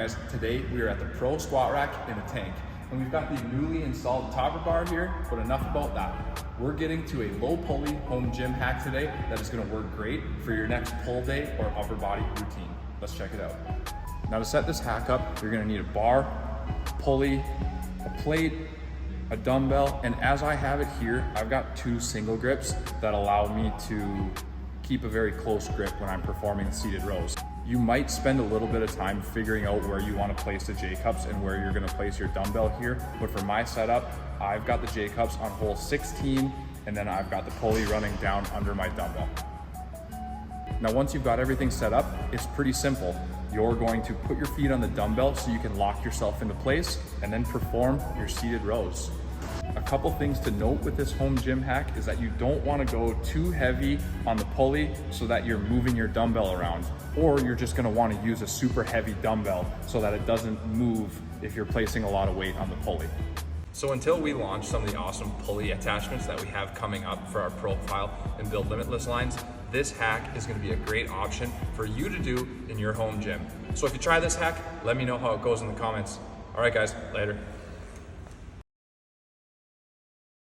Guys, today we are at the Pro Squat Rack in the tank, and we've got the newly installed topper bar here, but enough about that. We're getting to a low pulley home gym hack today that is gonna work great for your next pull day or upper body routine. Let's check it out. Now to set this hack up, you're gonna need a bar, pulley, a plate, a dumbbell, and as I have it here, I've got 2 single grips that allow me to keep a very close grip when I'm performing seated rows. You might spend a little bit of time figuring out where you want to place the J-cups and where you're going to place your dumbbell here, but for my setup, I've got the J-cups on hole 16, and then I've got the pulley running down under my dumbbell. Now once you've got everything set up, it's pretty simple. You're going to put your feet on the dumbbell so you can lock yourself into place and then perform your seated rows. A couple things to note with this home gym hack is that you don't want to go too heavy on the pulley so that you're moving your dumbbell around, or you're just going to want to use a super heavy dumbbell so that it doesn't move if you're placing a lot of weight on the pulley. So until we launch some of the awesome pulley attachments that we have coming up for our profile and build limitless lines, this hack is going to be a great option for you to do in your home gym. So if you try this hack, let me know how it goes in the comments. All right guys, later.